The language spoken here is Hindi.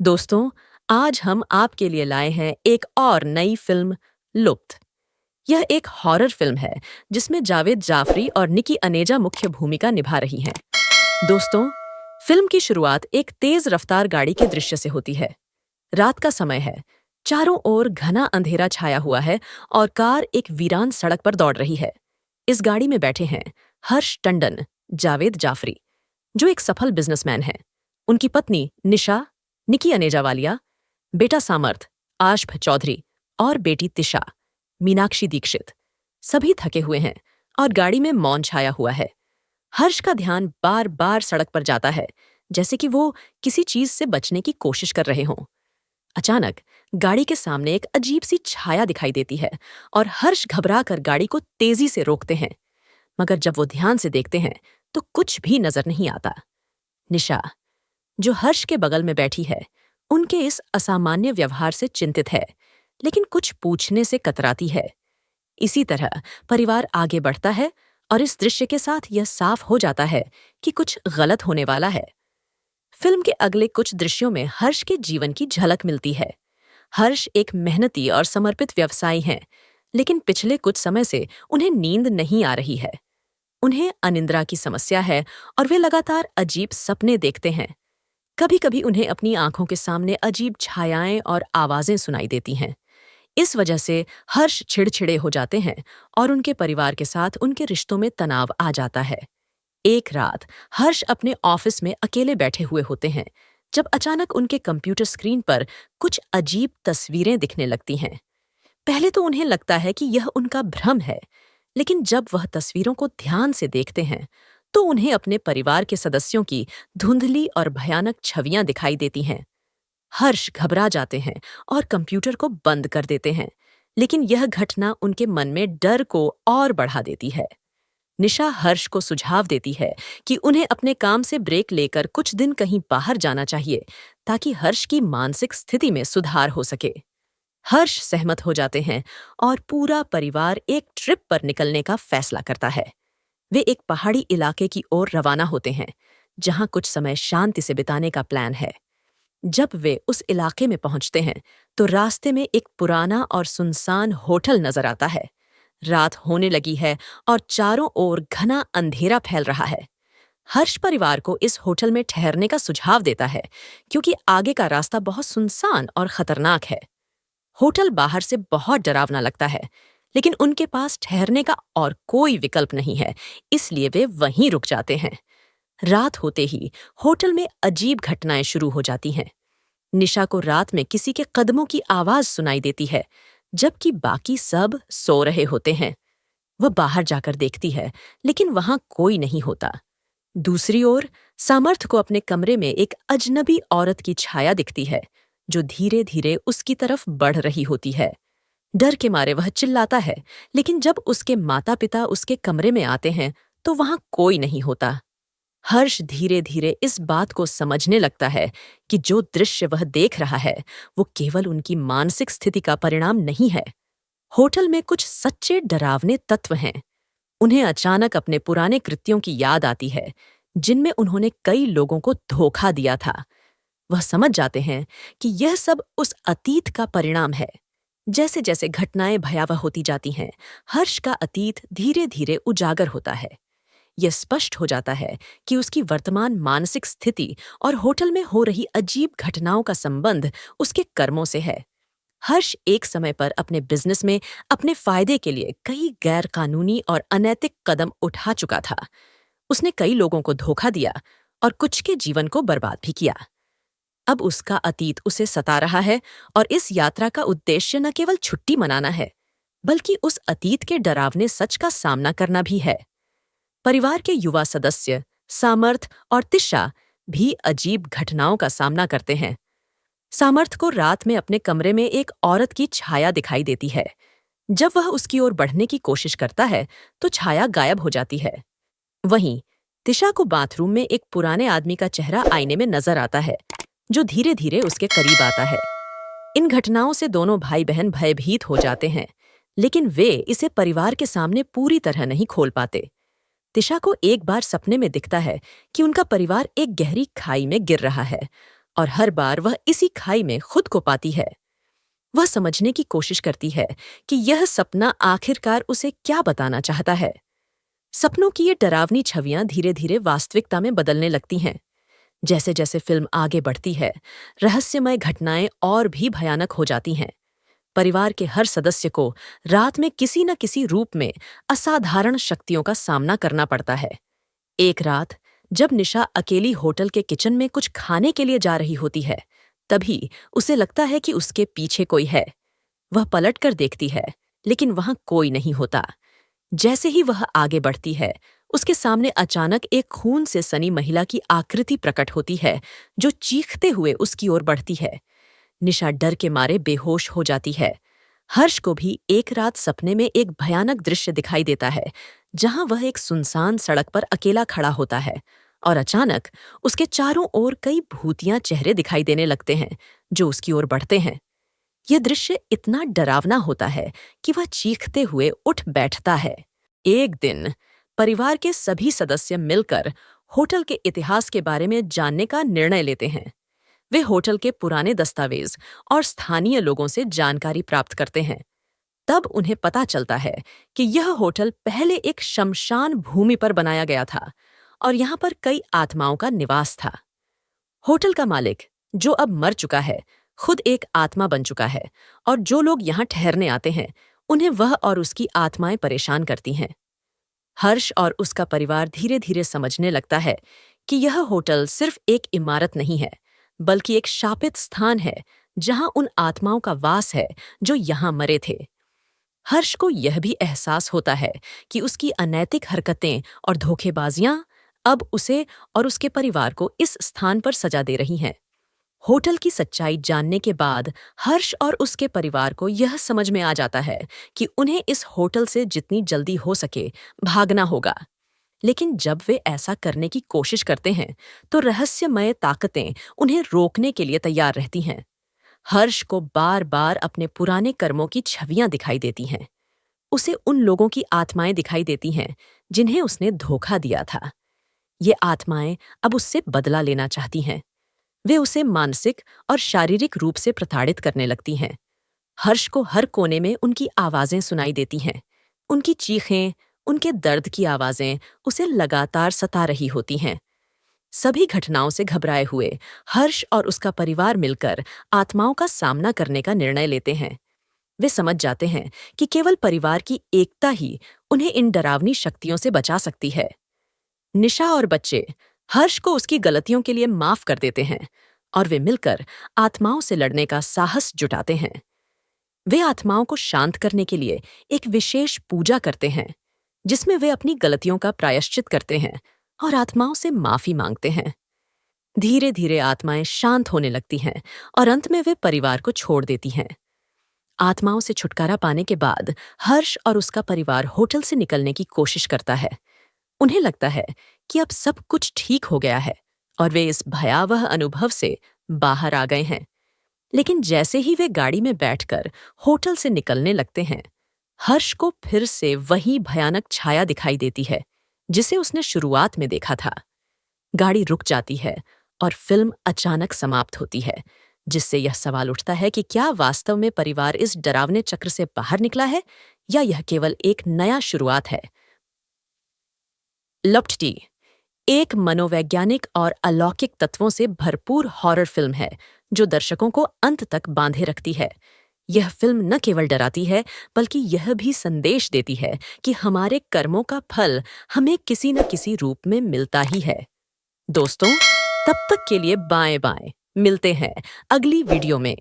दोस्तों, आज हम आपके लिए लाए हैं एक और नई फिल्म लुप्त। यह एक हॉरर फिल्म है जिसमें जावेद जाफरी और निकी अनेजा मुख्य भूमिका निभा रही हैं। दोस्तों, फिल्म की शुरुआत एक तेज रफ्तार गाड़ी के दृश्य से होती है। रात का समय है, चारों ओर घना अंधेरा छाया हुआ है और कार एक वीरान सड़क पर दौड़ रही है। इस गाड़ी में बैठे हैं हर्ष टंडन, जावेद जाफरी, जो एक सफल बिजनेसमैन हैं। उनकी पत्नी निशा, निकी अनेजा वालिया, बेटा सामर्थ, आशफ चौधरी और बेटी तिशा, मीनाक्षी दीक्षित। सभी थके हुए हैं और गाड़ी में मौन छाया हुआ है। हर्ष का ध्यान बार बार सड़क पर जाता है, जैसे कि वो किसी चीज से बचने की कोशिश कर रहे हों। अचानक गाड़ी के सामने एक अजीब सी छाया दिखाई देती है और हर्ष घबरा कर गाड़ी को तेजी से रोकते हैं। मगर जब वो ध्यान से देखते हैं तो कुछ भी नजर नहीं आता। निशा, जो हर्ष के बगल में बैठी है, उनके इस असामान्य व्यवहार से चिंतित है, लेकिन कुछ पूछने से कतराती है। इसी तरह परिवार आगे बढ़ता है और इस दृश्य के साथ यह साफ हो जाता है कि कुछ गलत होने वाला है। फिल्म के अगले कुछ दृश्यों में हर्ष के जीवन की झलक मिलती है। हर्ष एक मेहनती और समर्पित व्यवसायी हैं, लेकिन पिछले कुछ समय से उन्हें नींद नहीं आ रही है। उन्हें अनिद्रा की समस्या है और वे लगातार अजीब सपने देखते हैं। कभी कभी उन्हें अपनी आंखों के सामने अजीब छायाएं और आवाजें सुनाई देती हैं। इस वजह से हर्ष चिड़चिड़े हो जाते हैं और उनके परिवार के साथ उनके रिश्तों में तनाव आ जाता है। एक रात हर्ष अपने ऑफिस में अकेले बैठे हुए होते हैं जब अचानक उनके कंप्यूटर स्क्रीन पर कुछ अजीब तस्वीरें दिखने लगती हैं। पहले तो उन्हें लगता है कि यह उनका भ्रम है, लेकिन जब वह तस्वीरों को ध्यान से देखते हैं तो उन्हें अपने परिवार के सदस्यों की धुंधली और भयानक छवियां दिखाई देती हैं। हर्ष घबरा जाते हैं और कंप्यूटर को बंद कर देते हैं, लेकिन यह घटना उनके मन में डर को और बढ़ा देती है। निशा हर्ष को सुझाव देती है कि उन्हें अपने काम से ब्रेक लेकर कुछ दिन कहीं बाहर जाना चाहिए ताकि हर्ष की मानसिक स्थिति में सुधार हो सके। हर्ष सहमत हो जाते हैं और पूरा परिवार एक ट्रिप पर निकलने का फैसला करता है। वे एक पहाड़ी इलाके की ओर रवाना होते हैं, जहां कुछ समय शांति से बिताने का प्लान है। जब वे उस इलाके में पहुंचते हैं, तो रास्ते में एक पुराना और सुनसान होटल नजर आता है। रात होने लगी है और चारों ओर घना अंधेरा फैल रहा है। हर्ष परिवार को इस होटल में ठहरने का सुझाव देता है, क्योंकि आगे का रास्ता बहुत सुनसान और खतरनाक है। होटल बाहर से बहुत डरावना लगता है, लेकिन उनके पास ठहरने का और कोई विकल्प नहीं है, इसलिए वे वहीं रुक जाते हैं। रात होते ही होटल में अजीब घटनाएं शुरू हो जाती हैं। निशा को रात में किसी के कदमों की आवाज सुनाई देती है, जबकि बाकी सब सो रहे होते हैं। वह बाहर जाकर देखती है, लेकिन वहां कोई नहीं होता। दूसरी ओर सामर्थ को अपने कमरे में एक अजनबी औरत की छाया दिखती है, जो धीरे धीरे उसकी तरफ बढ़ रही होती है। डर के मारे वह चिल्लाता है, लेकिन जब उसके माता पिता उसके कमरे में आते हैं तो वहां कोई नहीं होता। हर्ष धीरे धीरे इस बात को समझने लगता है कि जो दृश्य वह देख रहा है वो केवल उनकी मानसिक स्थिति का परिणाम नहीं है। होटल में कुछ सच्चे डरावने तत्व हैं। उन्हें अचानक अपने पुराने कृत्यों की याद आती है, जिनमें उन्होंने कई लोगों को धोखा दिया था। वह समझ जाते हैं कि यह सब उस अतीत का परिणाम है। जैसे जैसे घटनाएं भयावह होती जाती हैं, हर्ष का अतीत धीरे धीरे उजागर होता है। यह स्पष्ट हो जाता है कि उसकी वर्तमान मानसिक स्थिति और होटल में हो रही अजीब घटनाओं का संबंध उसके कर्मों से है। हर्ष एक समय पर अपने बिजनेस में अपने फायदे के लिए कई गैर कानूनी और अनैतिक कदम उठा चुका था। उसने कई लोगों को धोखा दिया और कुछ के जीवन को बर्बाद भी किया। अब उसका अतीत उसे सता रहा है और इस यात्रा का उद्देश्य न केवल छुट्टी मनाना है, बल्कि उस अतीत के डरावने सच का सामना करना भी है। परिवार के युवा सदस्य सामर्थ और तिशा भी अजीब घटनाओं का सामना करते हैं। सामर्थ को रात में अपने कमरे में एक औरत की छाया दिखाई देती है। जब वह उसकी ओर बढ़ने की कोशिश करता है तो छाया गायब हो जाती है। वहीं तिशा को बाथरूम में एक पुराने आदमी का चेहरा आईने में नजर आता है, जो धीरे धीरे उसके करीब आता है। इन घटनाओं से दोनों भाई बहन भयभीत हो जाते हैं, लेकिन वे इसे परिवार के सामने पूरी तरह नहीं खोल पाते। तिशा को एक बार सपने में दिखता है कि उनका परिवार एक गहरी खाई में गिर रहा है और हर बार वह इसी खाई में खुद को पाती है। वह समझने की कोशिश करती है कि यह सपना आखिरकार उसे क्या बताना चाहता है। सपनों की ये डरावनी छवियां धीरे धीरे वास्तविकता में बदलने लगती हैं। जैसे जैसे फिल्म आगे बढ़ती है, रहस्यमय घटनाएं और भी भयानक हो जाती हैं। परिवार के हर सदस्य को रात में किसी न किसी रूप में असाधारण शक्तियों का सामना करना पड़ता है। एक रात जब निशा अकेली होटल के किचन में कुछ खाने के लिए जा रही होती है, तभी उसे लगता है कि उसके पीछे कोई है। वह पलटकर देखती है, लेकिन वहां कोई नहीं होता। जैसे ही वह आगे बढ़ती है, उसके सामने अचानक एक खून से सनी महिला की आकृति प्रकट होती है, जो चीखते हुए उसकी ओर बढ़ती है। निशा डर के मारे बेहोश हो जाती है। हर्ष को भी एक रात सपने में एक भयानक दृश्य दिखाई देता है, जहां वह एक सुनसान सड़क पर अकेला खड़ा होता है और अचानक उसके चारों ओर कई भूतिया चेहरे दिखाई देने लगते हैं, जो उसकी ओर बढ़ते हैं। यह दृश्य इतना डरावना होता है कि वह चीखते हुए उठ बैठता है। एक दिन परिवार के सभी सदस्य मिलकर होटल के इतिहास के बारे में जानने का निर्णय लेते हैं। वे होटल के पुराने दस्तावेज और स्थानीय लोगों से जानकारी प्राप्त करते हैं। तब उन्हें पता चलता है कि यह होटल पहले एक शमशान भूमि पर बनाया गया था और यहाँ पर कई आत्माओं का निवास था। होटल का मालिक, जो अब मर चुका है, खुद एक आत्मा बन चुका है और जो लोग यहाँ ठहरने आते हैं, उन्हें वह और उसकी आत्माएं परेशान करती हैं। हर्ष और उसका परिवार धीरे धीरे समझने लगता है कि यह होटल सिर्फ एक इमारत नहीं है, बल्कि एक शापित स्थान है जहां उन आत्माओं का वास है जो यहां मरे थे। हर्ष को यह भी एहसास होता है कि उसकी अनैतिक हरकतें और धोखेबाजियां अब उसे और उसके परिवार को इस स्थान पर सजा दे रही हैं। होटल की सच्चाई जानने के बाद हर्ष और उसके परिवार को यह समझ में आ जाता है कि उन्हें इस होटल से जितनी जल्दी हो सके भागना होगा। लेकिन जब वे ऐसा करने की कोशिश करते हैं, तो रहस्यमय ताकतें उन्हें रोकने के लिए तैयार रहती हैं। हर्ष को बार बार अपने पुराने कर्मों की छवियां दिखाई देती हैं। उसे उन लोगों की आत्माएं दिखाई देती हैं जिन्हें उसने धोखा दिया था। ये आत्माएं अब उससे बदला लेना चाहती हैं। वे उसे मानसिक और शारीरिक रूप से प्रताड़ित करने लगती हैं। हर्ष को हर कोने में उनकी आवाजें सुनाई देती हैं। उनकी चीखें, उनके दर्द की आवाजें उसे लगातार सता रही होती हैं। सभी घटनाओं से घबराए हुए हर्ष और उसका परिवार मिलकर आत्माओं का सामना करने का निर्णय लेते हैं। वे समझ जाते हैं कि केवल परिवार की एकता ही उन्हें इन डरावनी शक्तियों से बचा सकती है। निशा और बच्चे हर्ष को उसकी गलतियों के लिए माफ कर देते हैं और वे मिलकर आत्माओं से लड़ने का साहस जुटाते हैं। वे आत्माओं को शांत करने के लिए एक विशेष पूजा करते हैं, जिसमें वे अपनी गलतियों का प्रायश्चित करते हैं और आत्माओं से माफी मांगते हैं। धीरे धीरे आत्माएं शांत होने लगती हैं और अंत में वे परिवार को छोड़ देती हैं। आत्माओं से छुटकारा पाने के बाद हर्ष और उसका परिवार होटल से निकलने की कोशिश करता है। उन्हें लगता है कि अब सब कुछ ठीक हो गया है और वे इस भयावह अनुभव से बाहर आ गए हैं। लेकिन जैसे ही वे गाड़ी में बैठकर होटल से निकलने लगते हैं, हर्ष को फिर से वही भयानक छाया दिखाई देती है जिसे उसने शुरुआत में देखा था। गाड़ी रुक जाती है और फिल्म अचानक समाप्त होती है, जिससे यह सवाल उठता है कि क्या वास्तव में परिवार इस डरावने चक्र से बाहर निकला है या यह केवल एक नया शुरुआत है। लुप्त एक मनोवैज्ञानिक और अलौकिक तत्वों से भरपूर हॉरर फिल्म है जो दर्शकों को अंत तक बांधे रखती है। यह फिल्म न केवल डराती है, बल्कि यह भी संदेश देती है कि हमारे कर्मों का फल हमें किसी न किसी रूप में मिलता ही है। दोस्तों, तब तक के लिए बाएं बाएं। मिलते हैं अगली वीडियो में।